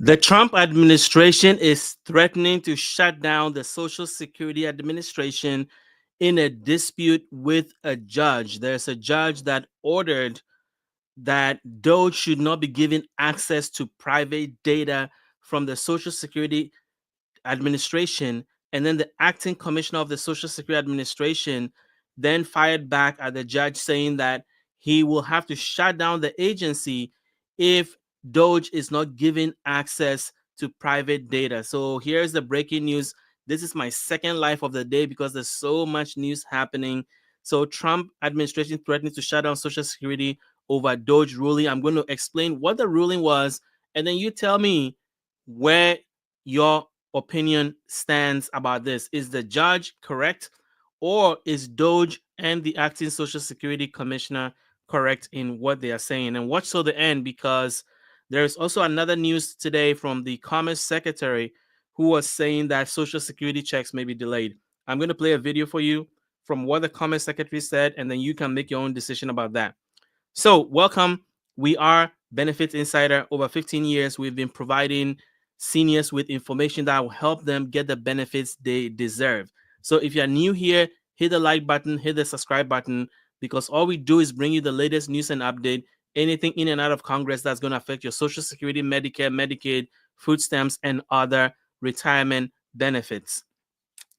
The Trump administration is threatening to shut down the Social Security Administration in a dispute with a judge. There's a judge that ordered that DOGE should not be given access to private data from the Social Security Administration. And then the acting commissioner of the Social Security Administration then fired back at the judge, saying that he will have to shut down the agency if DOGE is not given access to private data. So here's the breaking news. This is my second live of the day because there's so much news happening. So Trump administration threatening to shut down Social Security over DOGE ruling. I'm going to explain what the ruling was, and then you tell me where your opinion stands about this. Is the judge correct, or is DOGE and the acting Social Security Commissioner correct in what they are saying? And watch till the end, because there is also another news today from the Commerce Secretary who was saying that Social Security checks may be delayed. I'm going to play a video for you from what the Commerce Secretary said, and then you can make your own decision about that. So, welcome. We are Benefits Insider. Over 15 years, we've been providing seniors with information that will help them get the benefits they deserve. So, if you're new here, hit the like button, hit the subscribe button, because all we do is bring you the latest news and update, anything in and out of Congress that's going to affect your Social Security, Medicare, Medicaid, food stamps, and other retirement benefits.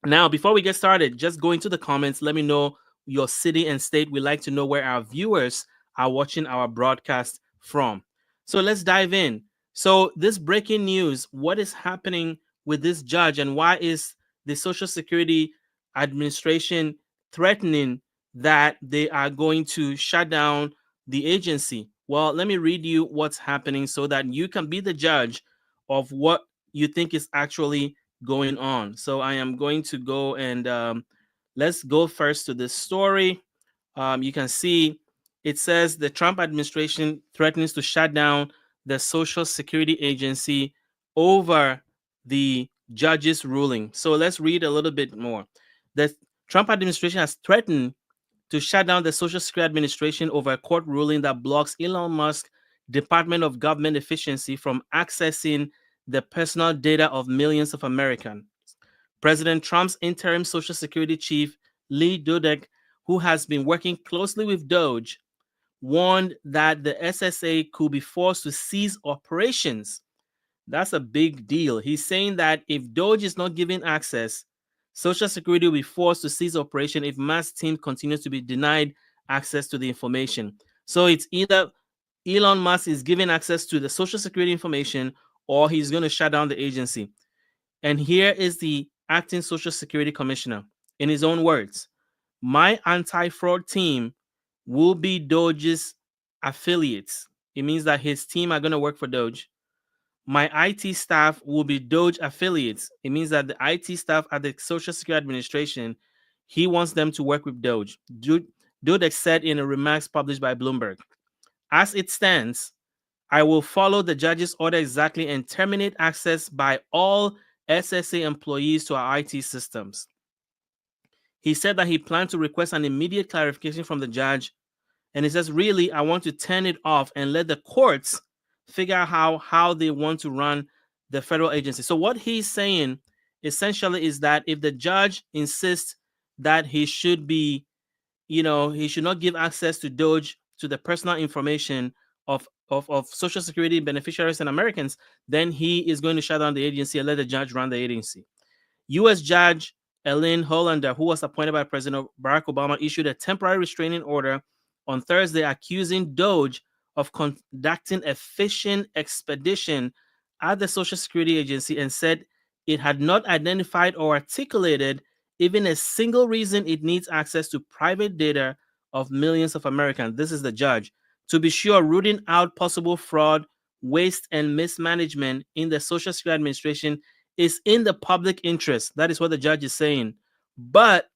Now, before we get started, just go into the comments. Let me know your city and state. We like to know where our viewers are watching our broadcast from. So let's dive in. So this breaking news, what is happening with this judge, and why is the Social Security Administration threatening that they are going to shut down the agency? Well, let me read you what's happening so that you can be the judge of what you think is actually going on. So I am going to go and let's go first to this story. You can see it says the Trump administration threatens to shut down the Social Security Agency over the judge's ruling. So let's read a little bit more. The Trump administration has threatened to shut down the Social Security Administration over a court ruling that blocks Elon Musk's Department of Government Efficiency from accessing the personal data of millions of Americans. President Trump's interim Social Security chief, Lee Dudek, who has been working closely with DOGE, warned that the SSA could be forced to cease operations. That's a big deal. He's saying that if DOGE is not given access, Social Security will be forced to cease operation if Musk's team continues to be denied access to the information. So it's either Elon Musk is giving access to the Social Security information, or he's going to shut down the agency. And here is the acting Social Security Commissioner in his own words: my anti-fraud team will be DOGE's affiliates. It means that his team are going to work for DOGE. My IT staff will be DOGE affiliates. It means that the IT staff at the Social Security Administration, he wants them to work with DOGE. Dudek said in a remarks published by Bloomberg. As it stands, I will follow the judge's order exactly and terminate access by all SSA employees to our IT systems. He said that he planned to request an immediate clarification from the judge. And he says, really, I want to turn it off and let the courts figure out how they want to run the federal agency. So what he's saying essentially is that if the judge insists that he should be, he should not give access to DOGE to the personal information of Social Security beneficiaries and Americans, then he is going to shut down the agency and let the judge run the agency. U.S. Judge Ellen Hollander, who was appointed by President Barack Obama, issued a temporary restraining order on Thursday accusing DOGE of conducting a fishing expedition at the Social Security Agency and said it had not identified or articulated even a single reason it needs access to private data of millions of Americans. This is the judge. To be sure, rooting out possible fraud, waste, and mismanagement in the Social Security Administration is in the public interest. That is what the judge is saying. But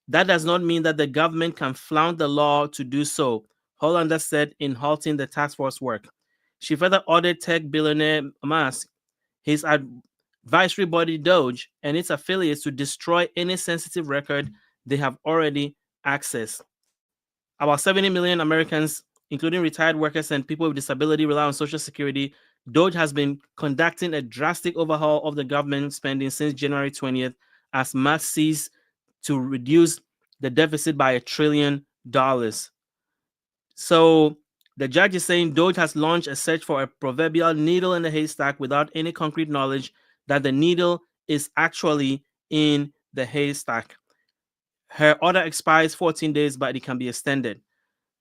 that does not mean that the government can flout the law to do so, Hollander said in halting the task force work. She further ordered tech billionaire Musk, his advisory body DOGE, and its affiliates to destroy any sensitive record they have already accessed. About 70 million Americans, including retired workers and people with disability, rely on Social Security. DOGE has been conducting a drastic overhaul of the government spending since January 20th as Musk seeks to reduce the deficit by $1 trillion. So the judge is saying DOGE has launched a search for a proverbial needle in the haystack without any concrete knowledge that the needle is actually in the haystack. Her order expires 14 days, but it can be extended.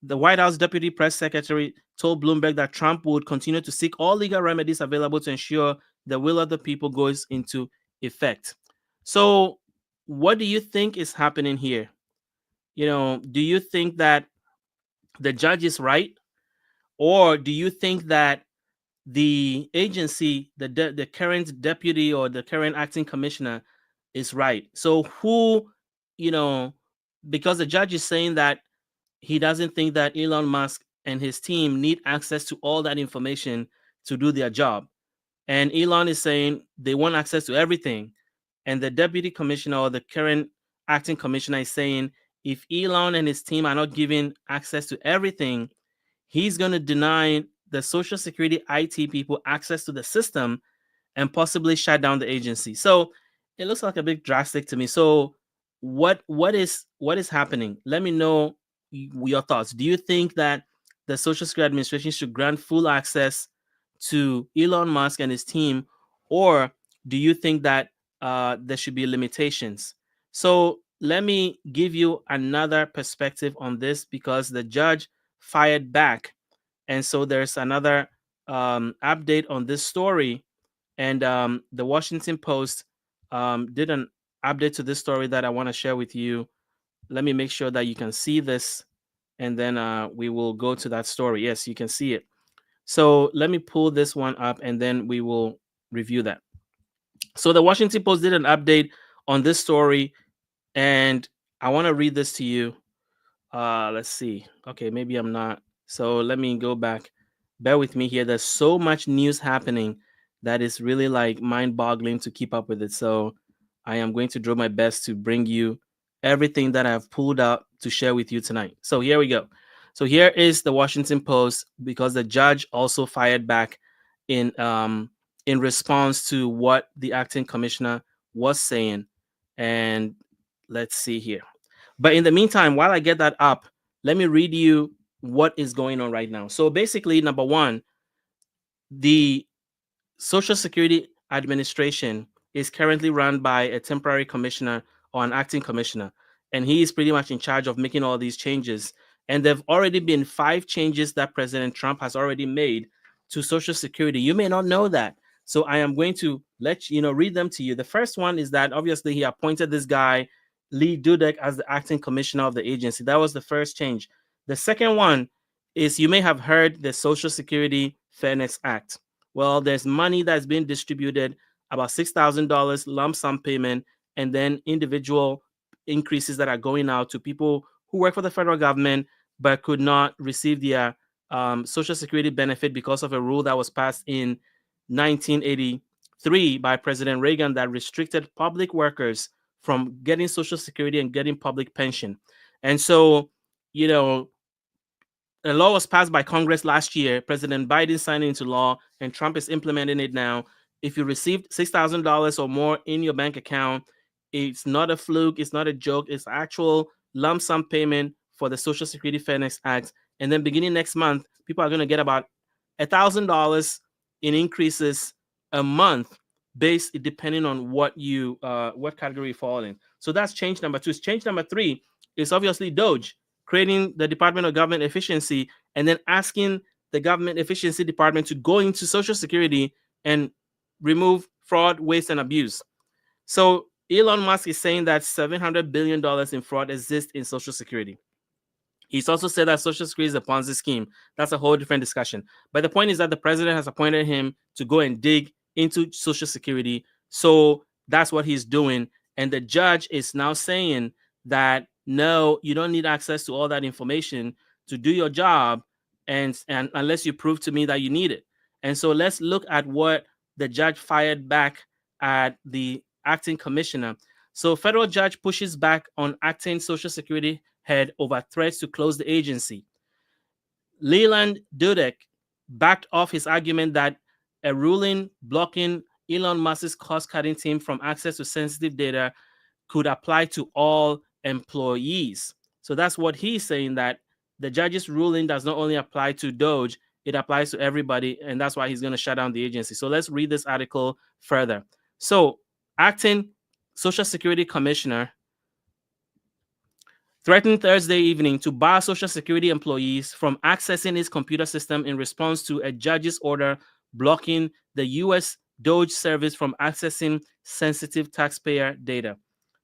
The White House Deputy Press Secretary told Bloomberg that Trump would continue to seek all legal remedies available to ensure the will of the people goes into effect. So, what do you think is happening here? Do you think that the judge is right, or do you think that the agency, the current deputy or the current acting commissioner, is right? So, you know, because the judge is saying that he doesn't think that Elon Musk and his team need access to all that information to do their job. And Elon is saying they want access to everything. And the deputy commissioner or the current acting commissioner is saying if Elon and his team are not giving access to everything, he's going to deny the Social Security IT people access to the system and possibly shut down the agency. So it looks like a bit drastic to me. So what is happening? Let me know your thoughts. Do you think that the Social Security Administration should grant full access to Elon Musk and his team, or do you think that there should be limitations? So let me give you another perspective on this because the judge fired back, and so there's another update on this story. And the Washington Post did an update to this story that I want to share with you. Let me make sure that you can see this, and then we will go to that story. Yes, you can see it. So let me pull this one up, and then we will review that. So the Washington Post did an update on this story, and I want to read this to you. Let's see. Okay, maybe I'm not. So let me go back. Bear with me here. There's so much news happening that is really like mind-boggling to keep up with it. So I am going to do my best to bring you everything that I've pulled out to share with you tonight. So here we go. So here is the Washington Post because the judge also fired back in response to what the acting commissioner was saying. And let's see here. But in the meantime, while I get that up, let me read you what is going on right now. So basically, number one, the Social Security Administration is currently run by a temporary commissioner or an acting commissioner, and he is pretty much in charge of making all these changes. And there have already been 5 changes that President Trump has already made to Social Security. You may not know that. So I am going to read them to you. The first one is that obviously he appointed this guy, Lee Dudek, as the acting commissioner of the agency. That was the first change. The second one is you may have heard the Social Security Fairness Act. Well, there's money that's being distributed, about $6,000 lump sum payment, and then individual increases that are going out to people who work for the federal government but could not receive their Social Security benefit because of a rule that was passed in 1983 by President Reagan that restricted public workers from getting Social Security and getting public pension. And so, a law was passed by Congress last year. President Biden signed it into law, and Trump is implementing it now. If you received $6,000 or more in your bank account, it's not a fluke. It's not a joke. It's actual lump sum payment for the Social Security Fairness Act. And then beginning next month, people are going to get about $1,000 in increases a month, based depending on what category you fall in. So that's change number 2. Change number 3 is obviously DOGE, creating the Department of Government Efficiency, and then asking the Government Efficiency Department to go into Social Security and remove fraud, waste, and abuse. So Elon Musk is saying that $700 billion in fraud exists in Social Security. He's also said that Social Security is a Ponzi scheme. That's a whole different discussion. But the point is that the president has appointed him to go and dig into Social Security. So that's what he's doing. And the judge is now saying that, no, you don't need access to all that information to do your job, and unless you prove to me that you need it. And so let's look at what the judge fired back at the acting commissioner. So federal judge pushes back on acting Social Security head over threats to close the agency. Leland Dudek backed off his argument that a ruling blocking Elon Musk's cost-cutting team from access to sensitive data could apply to all employees. So that's what he's saying, that the judge's ruling does not only apply to DOGE, it applies to everybody, and that's why he's going to shut down the agency. So let's read this article further. So, acting Social Security Commissioner threatened Thursday evening to bar Social Security employees from accessing his computer system in response to a judge's order blocking the U.S. DOGE service from accessing sensitive taxpayer data.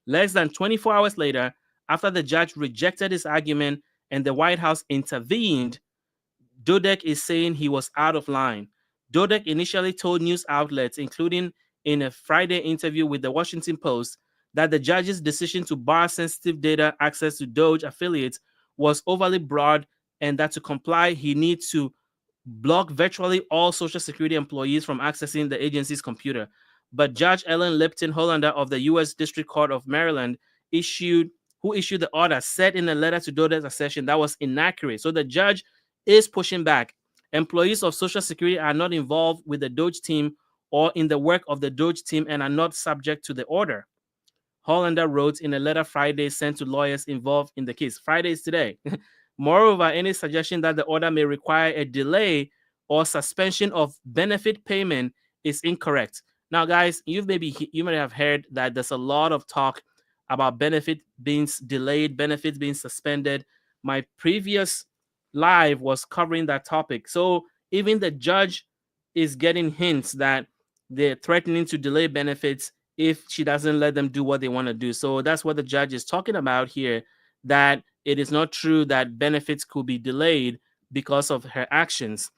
Less than 24 hours later, after the judge rejected his argument and the White House intervened, Dudek is saying he was out of line. Dudek initially told news outlets, including in a Friday interview with the Washington Post, that the judge's decision to bar sensitive data access to DOGE affiliates was overly broad and that to comply, he needs to block virtually all Social Security employees from accessing the agency's computer. But Judge Ellen Lipton Hollander of the U.S. District Court of Maryland who issued the order, said in a letter to Dudek's accession that was inaccurate. So the judge is pushing back. Employees of Social Security are not involved with the DOGE team or in the work of the DOGE team and are not subject to the order. Hollander wrote in a letter Friday sent to lawyers involved in the case. Friday is today. Moreover, any suggestion that the order may require a delay or suspension of benefit payment is incorrect. Now, guys, you may have heard that there's a lot of talk about benefit being delayed, benefits being suspended. My previous live was covering that topic. So even the judge is getting hints that they're threatening to delay benefits if she doesn't let them do what they want to do. So that's what the judge is talking about here, that it is not true that benefits could be delayed because of her actions.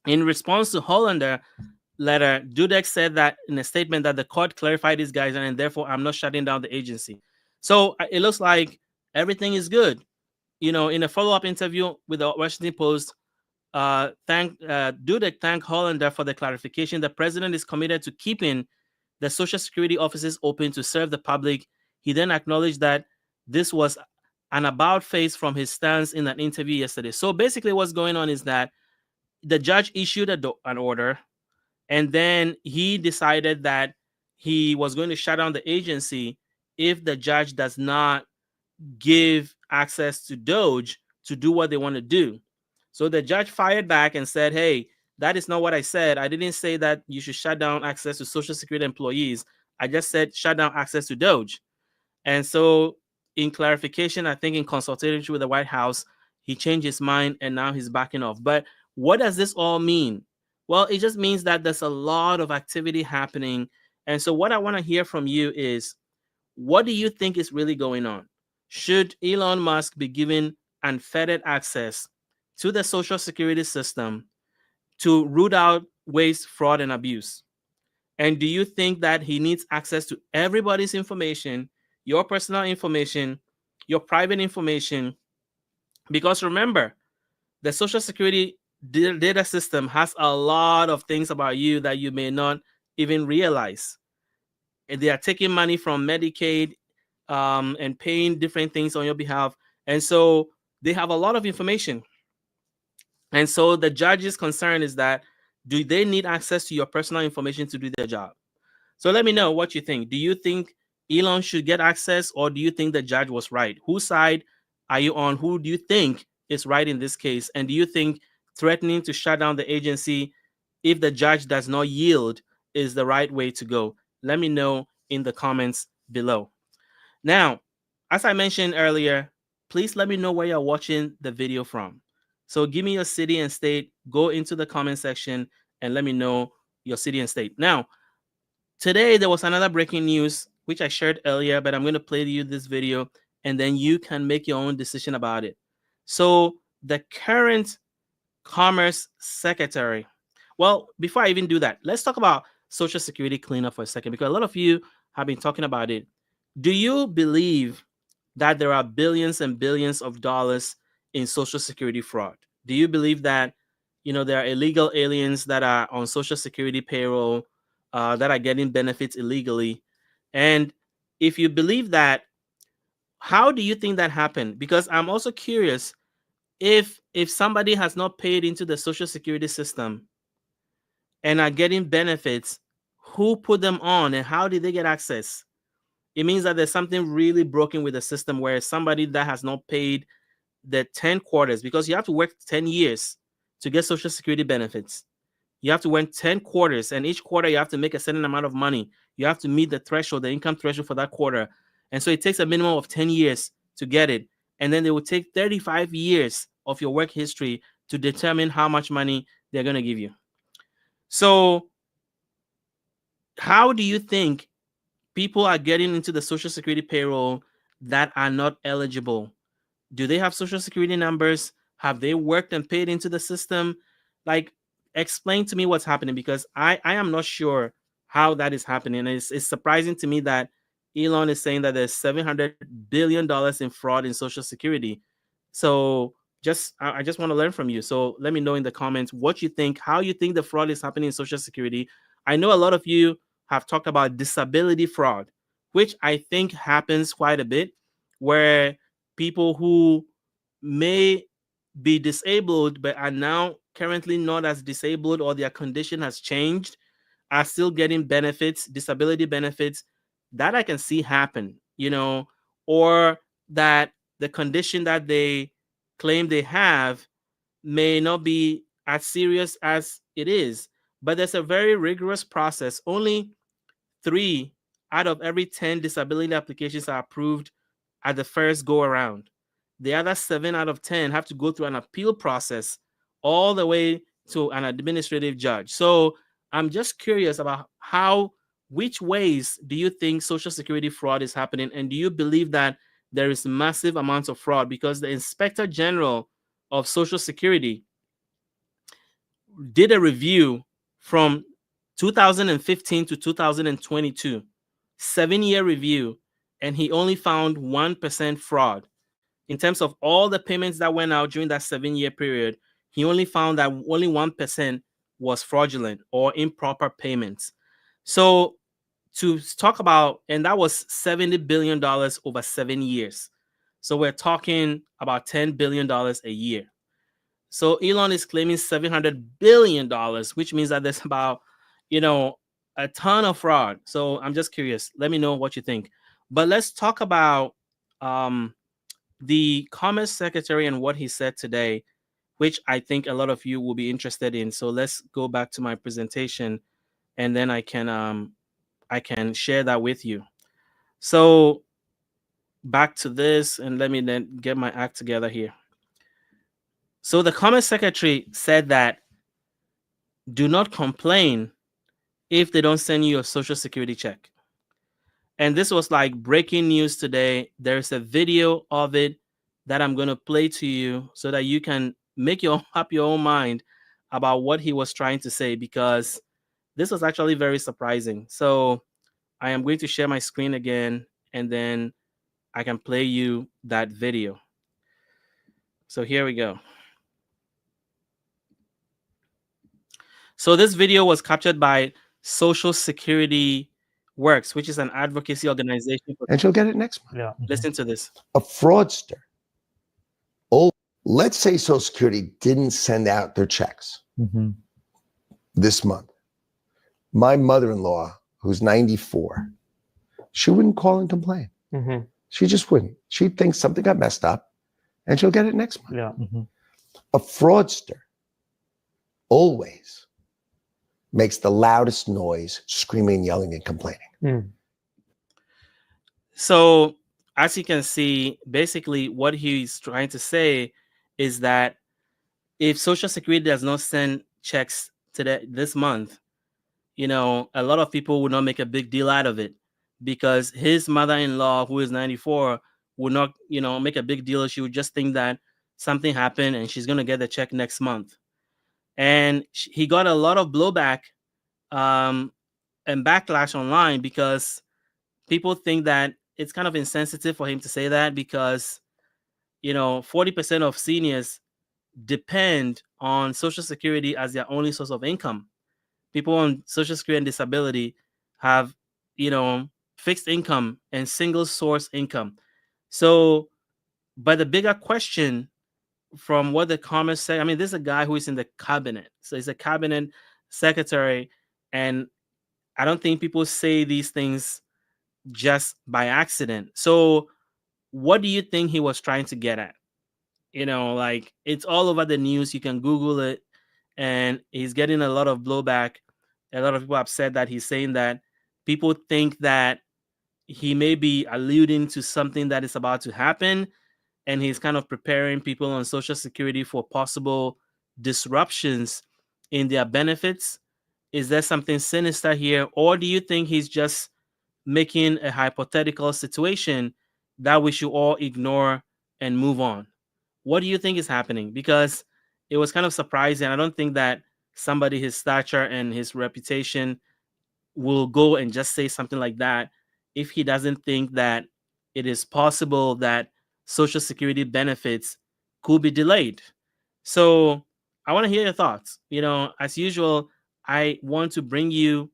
In response to Hollander letter, Dudek said that in a statement that the court clarified his guidelines and therefore I'm not shutting down the agency. So it looks like everything is good. You know, in a follow-up interview with the Washington Post, Dudek thanked Hollander for the clarification. The president is committed to keeping the Social Security offices open to serve the public. He then acknowledged that this was an about-face from his stance in an interview yesterday. So basically what's going on is that the judge issued an order, and then he decided that he was going to shut down the agency if the judge does not give access to DOGE to do what they want to do. So the judge fired back and said, hey, that is not what I said. I didn't say that you should shut down access to Social Security employees. I just said shut down access to DOGE. And so in clarification, I think in consultation with the White House, he changed his mind and now he's backing off. But what does this all mean? Well, it just means that there's a lot of activity happening. And so what I want to hear from you is, what do you think is really going on? Should Elon Musk be given unfettered access to the Social Security system to root out waste, fraud, and abuse? And do you think that he needs access to everybody's information, your personal information, your private information? Because remember, the Social Security data system has a lot of things about you that you may not even realize. And they are taking money from Medicaid and paying different things on your behalf. And so they have a lot of information. And so the judge's concern is that, do they need access to your personal information to do their job? So let me know what you think. Do you think Elon should get access, or do you think the judge was right? Whose side are you on? Who do you think is right in this case? And do you think threatening to shut down the agency if the judge does not yield is the right way to go? Let me know in the comments below. Now, as I mentioned earlier, please let me know where you're watching the video from. So give me your city and state, go into the comment section and let me know your city and state. Now, today there was another breaking news, which I shared earlier, but I'm going to play you this video and then you can make your own decision about it. So the current Commerce Secretary, well, before I even do that, let's talk about Social Security cleanup for a second, because a lot of you have been talking about it. Do you believe that there are billions and billions of dollars in Social Security fraud? Do you believe that, there are illegal aliens that are on Social Security payroll, that are getting benefits illegally? And if you believe that, how do you think that happened? Because I'm also curious, if somebody has not paid into the Social Security system and are getting benefits, who put them on and how did they get access? It means that there's something really broken with the system where somebody that has not paid the 10 quarters, because you have to work 10 years to get Social Security benefits. You have to work 10 quarters, and each quarter you have to make a certain amount of money. You have to meet the threshold, the income threshold for that quarter. And so it takes a minimum of 10 years to get it. And then they will take 35 years of your work history to determine how much money they're going to give you. So, how do you think people are getting into the Social Security payroll that are not eligible? Do they have Social Security numbers? Have they worked and paid into the system? Like, explain to me what's happening, because I am not sure how that is happening. It's surprising to me that Elon is saying that there's $700 billion in fraud in Social Security. So I just want to learn from you. So let me know in the comments what you think, how you think the fraud is happening in Social Security. I know a lot of you have talked about disability fraud, which I think happens quite a bit, where people who may be disabled but are now currently not as disabled, or their condition has changed, are still getting benefits, disability benefits. That I can see happen, or that the condition that they claim they have may not be as serious as it is. But there's a very rigorous process. Only 3 out of every 10 disability applications are approved at the first go around. The other 7 out of 10 have to go through an appeal process all the way to an administrative judge. So I'm just curious about which ways do you think Social Security fraud is happening? And do you believe that there is massive amounts of fraud? Because the Inspector General of Social Security did a review from 2015 to 2022, 7-year review, and he only found 1% fraud. In terms of all the payments that went out during that 7-year period, he only found that only 1% was fraudulent or improper payments. So to talk about, and that was $70 billion over 7 years. So we're talking about $10 billion a year. So Elon is claiming $700 billion, which means that there's about, a ton of fraud. So I'm just curious. Let me know what you think. But let's talk about the Commerce Secretary and what he said today, which I think a lot of you will be interested in. So let's go back to my presentation, and then I can share that with you. So back to this, and let me then get my act together here. So the Commerce Secretary said that do not complain if they don't send you a Social Security check. And this was like breaking news today. There's a video of it that I'm going to play to you so that you can make up your own mind about what he was trying to say, because this was actually very surprising. So I am going to share my screen again, and then I can play you that video. So here we go. So this video was captured by Social Security Works, which is an advocacy organization. And she'll get it next month. Yeah. Listen to this. A fraudster. Oh, let's say Social Security didn't send out their checks this month. My mother-in-law, who's 94, she wouldn't call and complain. She just wouldn't. She'd think something got messed up, and she'll get it next month. Yeah. A fraudster always makes the loudest noise, screaming, yelling, and complaining. So as you can see, basically what he's trying to say is that if Social Security does not send checks this month, a lot of people would not make a big deal out of it, because his mother-in-law, who is 94, would not, make a big deal. She would just think that something happened and she's going to get the check next month. And he got a lot of blowback and backlash online, because people think that it's kind of insensitive for him to say that, because 40% of seniors depend on Social Security as their only source of income. People on Social Security and disability have fixed income and single source income. So, but the bigger question from what the Commerce said, I mean, this is a guy who is in the cabinet. So he's a cabinet secretary. And I don't think people say these things just by accident. So what do you think he was trying to get at? Like, it's all over the news. You can Google it, and he's getting a lot of blowback. A lot of people upset that he's saying that. People think that he may be alluding to something that is about to happen, and he's kind of preparing people on Social Security for possible disruptions in their benefits. Is there something sinister here, or do you think he's just making a hypothetical situation that we should all ignore and move on? What do you think is happening? Because it was kind of surprising. I don't think that somebody his stature and his reputation will go and just say something like that if he doesn't think that it is possible that Social Security benefits could be delayed. So I want to hear your thoughts. As usual, I want to bring you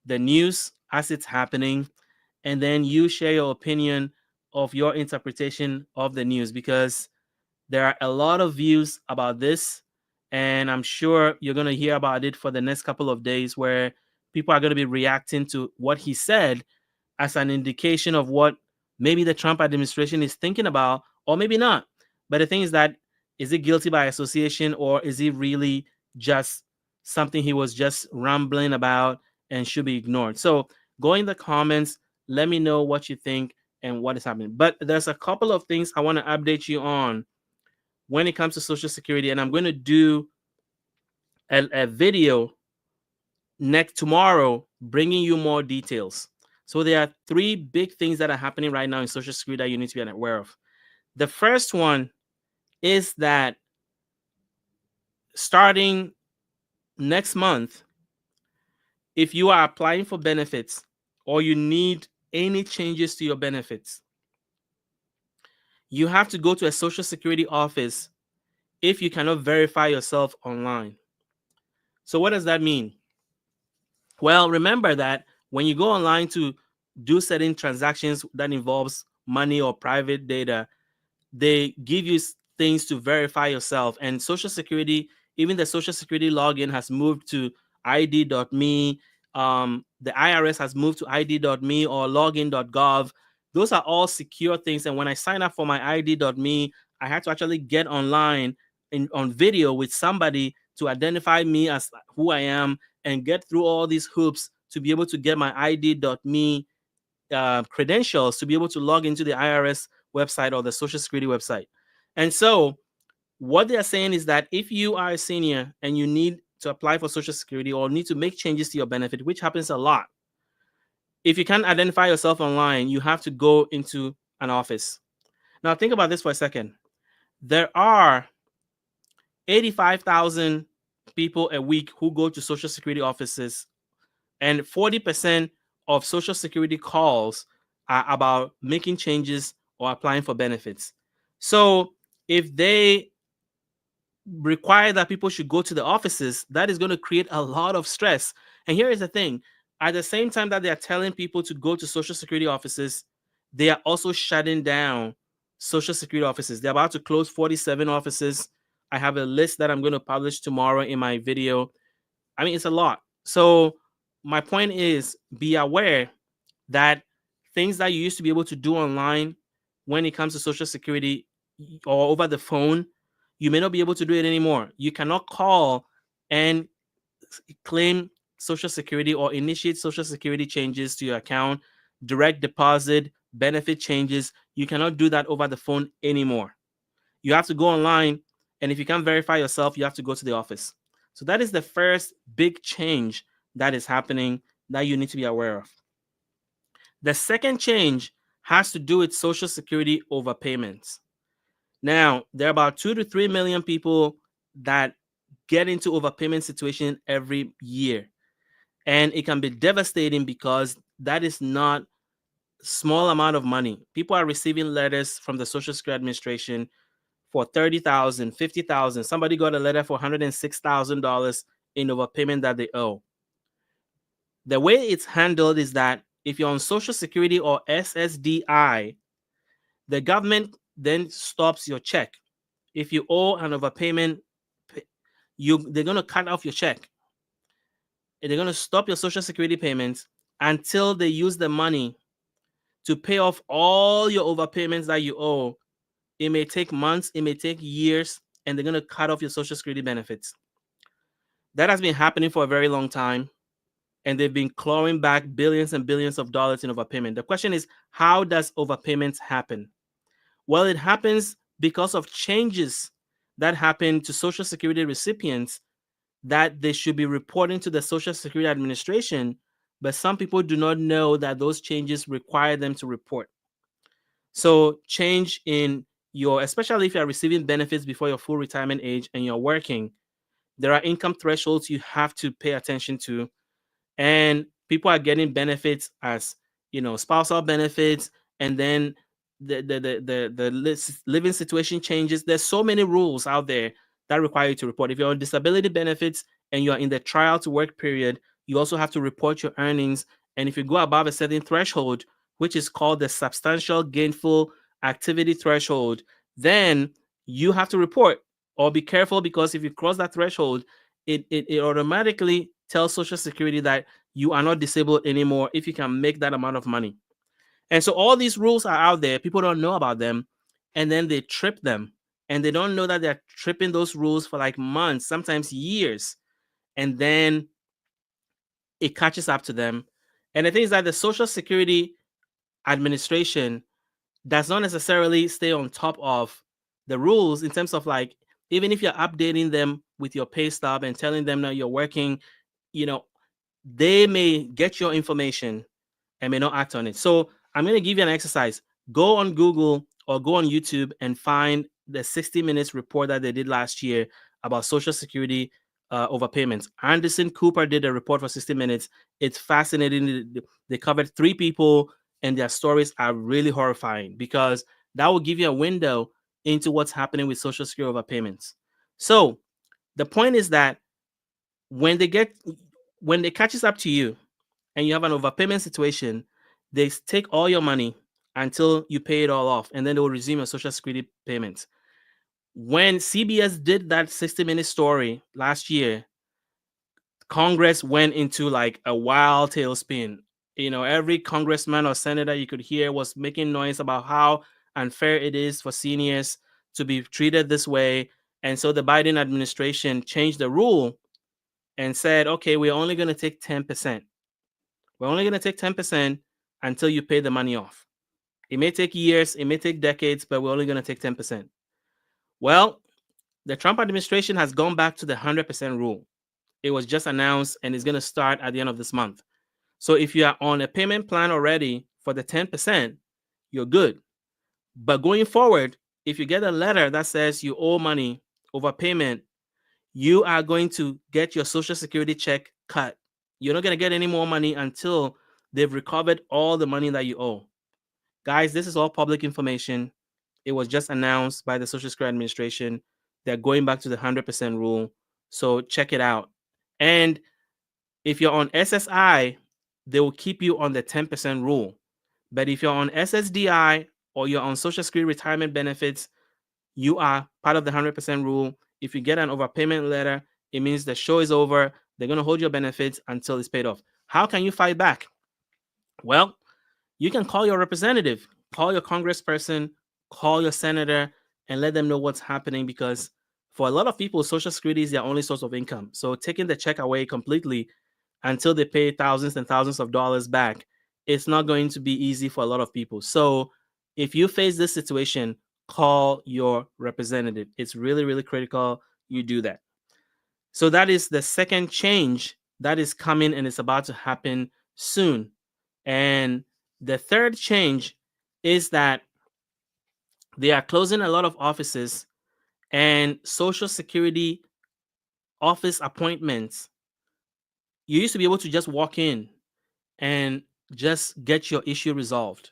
the news as it's happening, and then you share your opinion of your interpretation of the news, because there are a lot of views about this, and I'm sure you're going to hear about it for the next couple of days, where people are going to be reacting to what he said as an indication of what maybe the Trump administration is thinking about, or maybe not. But the thing is that, is it guilty by association, or is it really just something he was just rambling about and should be ignored? So go in the comments, let me know what you think and what is happening. But there's a couple of things I want to update you on when it comes to Social Security, and I'm going to do a video tomorrow bringing you more details. So there are three big things that are happening right now in Social Security that you need to be aware of. The first one is that starting next month, if you are applying for benefits or you need any changes to your benefits, you have to go to a Social Security office if you cannot verify yourself online. So what does that mean? Well, remember that when you go online to do certain transactions that involves money or private data, they give you things to verify yourself. And Social Security, even the Social Security login has moved to id.me. The IRS has moved to id.me or login.gov. Those are all secure things. And when I sign up for my id.me, I had to actually get online on video with somebody to identify me as who I am and get through all these hoops to be able to get my id.me credentials to be able to log into the IRS website or the Social Security website. And so what they are saying is that if you are a senior and you need to apply for Social Security or need to make changes to your benefit, which happens a lot, if you can't identify yourself online, you have to go into an office. Now think about this for a second. There are 85,000 people a week who go to Social Security offices, and 40% of Social Security calls are about making changes or applying for benefits. So if they require that people should go to the offices, that is going to create a lot of stress. And here is the thing. At the same time that they are telling people to go to Social Security offices, they are also shutting down Social Security offices. They're about to close 47 offices. I have a list that I'm going to publish tomorrow in my video. I mean, it's a lot. So my point is, be aware that things that you used to be able to do online when it comes to Social Security or over the phone, you may not be able to do it anymore. You cannot call and claim Social Security or initiate Social Security changes to your account, direct deposit, benefit changes. You cannot do that over the phone anymore. You have to go online, and if you can't verify yourself, you have to go to the office. So that is the first big change that is happening that you need to be aware of. The second change has to do with Social Security overpayments. Now, there are about 2 to 3 million people that get into overpayment situation every year. And it can be devastating because that is not small amount of money. People are receiving letters from the Social Security Administration for $30,000, $50,000. Somebody got a letter for $106,000 in overpayment that they owe. The way it's handled is that if you're on Social Security or SSDI, the government then stops your check. If you owe an overpayment, they're going to cut off your check. they're going to stop your Social Security payments until they use the money to pay off all your overpayments that you owe. It may take months, it may take years, and they're going to cut off your Social Security benefits. That has been happening for a very long time, and they've been clawing back billions and billions of dollars in overpayment. The question is, how does overpayments happen? Well, it happens because of changes that happen to Social Security recipients that they should be reporting to the Social Security Administration, but some people do not know that those changes require them to report. So change in your, especially if you're receiving benefits before your full retirement age and you're working, there are income thresholds you have to pay attention to. And people are getting benefits as, spousal benefits, and then the living situation changes. There's so many rules out there that require you to report. If you're on disability benefits and you're in the trial to work period, you also have to report your earnings. And if you go above a certain threshold, which is called the substantial gainful activity threshold, then you have to report, or be careful, because if you cross that threshold, it automatically tells Social Security that you are not disabled anymore if you can make that amount of money. And so all these rules are out there. People don't know about them, and then they trip them, and they don't know that they're tripping those rules for like months, sometimes years, and then it catches up to them. And the thing is that the Social Security Administration does not necessarily stay on top of the rules, in terms of, like, even if you're updating them with your pay stub and telling them that you're working, they may get your information and may not act on it. So I'm going to give you an exercise. Go on Google or go on YouTube and find the 60 Minutes report that they did last year about Social Security overpayments. Anderson Cooper did a report for 60 Minutes. It's fascinating. They covered 3 people, and their stories are really horrifying, because that will give you a window into what's happening with Social Security overpayments. So the point is that when they catches up to you and you have an overpayment situation, they take all your money until you pay it all off, and then they will resume your Social Security payments. When CBS did that 60-minute story last year, Congress went into like a wild tailspin. Every congressman or senator you could hear was making noise about how unfair it is for seniors to be treated this way. And so the Biden administration changed the rule and said, okay, we're only going to take 10%. We're only going to take 10% until you pay the money off. It may take years, it may take decades, but we're only going to take 10%. Well, the Trump administration has gone back to the 100% rule. It was just announced, and it's going to start at the end of this month. So if you are on a payment plan already for the 10%, you're good. But going forward, if you get a letter that says you owe money over payment, you are going to get your Social Security check cut. You're not going to get any more money until they've recovered all the money that you owe. Guys, this is all public information. It was just announced by the Social Security Administration. They're going back to the 100% rule. So check it out. And if you're on SSI, they will keep you on the 10% rule. But if you're on SSDI or you're on Social Security retirement benefits, you are part of the 100% rule. If you get an overpayment letter, it means the show is over. They're going to hold your benefits until it's paid off. How can you fight back? Well, you can call your representative, call your congressperson, call your senator, and let them know what's happening, because for a lot of people, Social Security is their only source of income. So taking the check away completely until they pay thousands and thousands of dollars back, it's not going to be easy for a lot of people. So if you face this situation, call your representative. It's really, really critical you do that. So that is the second change that is coming, and it's about to happen soon. And the third change is that they are closing a lot of offices, and Social Security office appointments. You used to be able to just walk in and just get your issue resolved.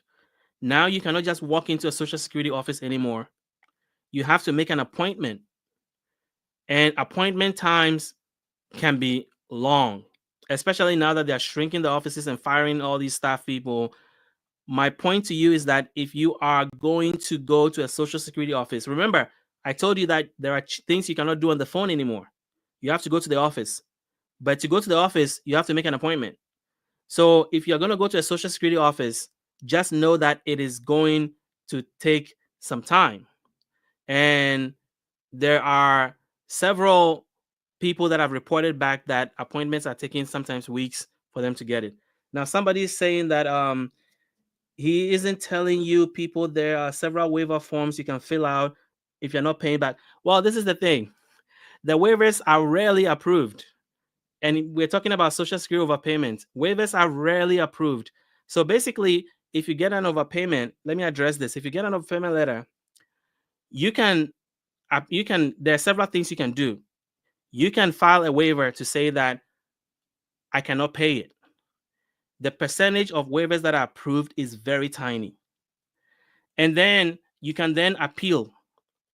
Now you cannot just walk into a Social Security office anymore. You have to make an appointment. And appointment times can be long, especially now that they're shrinking the offices and firing all these staff people. My point to you is that if you are going to go to a Social Security office, remember, I told you that there are things you cannot do on the phone anymore. You have to go to the office. But to go to the office, you have to make an appointment. So if you're going to go to a Social Security office, just know that it is going to take some time. And there are several people that have reported back that appointments are taking sometimes weeks for them to get it. Now, somebody is saying that he isn't telling you people there are several waiver forms you can fill out if you're not paying back. Well, this is the thing. The waivers are rarely approved. And we're talking about Social Security overpayment. Waivers are rarely approved. So basically, if you get an overpayment, let me address this. If you get an overpayment letter, you can there are several things you can do. You can file a waiver to say that I cannot pay it. The percentage of waivers that are approved is very tiny. And then you can then appeal.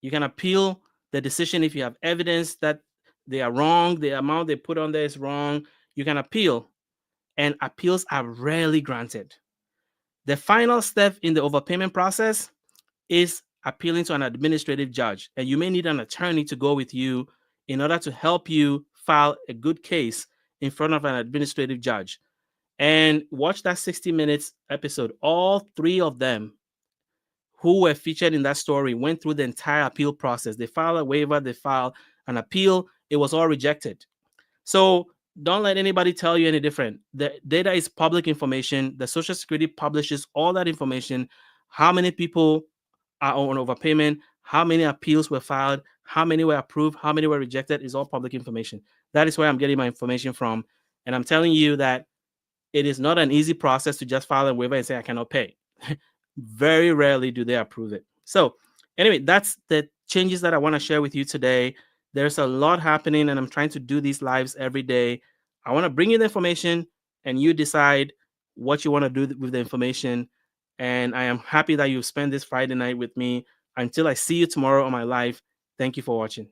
You can appeal the decision if you have evidence that they are wrong, the amount they put on there is wrong. You can appeal, and appeals are rarely granted. The final step in the overpayment process is appealing to an administrative judge, and you may need an attorney to go with you in order to help you file a good case in front of an administrative judge. And watch that 60 minutes episode. All three of them who were featured in that story went through the entire appeal process. They filed a waiver, they filed an appeal. It was all rejected. So don't let anybody tell you any different. The data is public information. The Social Security publishes all that information. How many people are on overpayment, how many appeals were filed, how many were approved, how many were rejected is all public information. That is where I'm getting my information from. And I'm telling you that it is not an easy process to just file a waiver and say, I cannot pay. Very rarely do they approve it. So anyway, that's the changes that I want to share with you today. There's a lot happening, and I'm trying to do these lives every day. I want to bring you the information, and you decide what you want to do with the information. And I am happy that you've spent this Friday night with me. Until I see you tomorrow on my live, thank you for watching.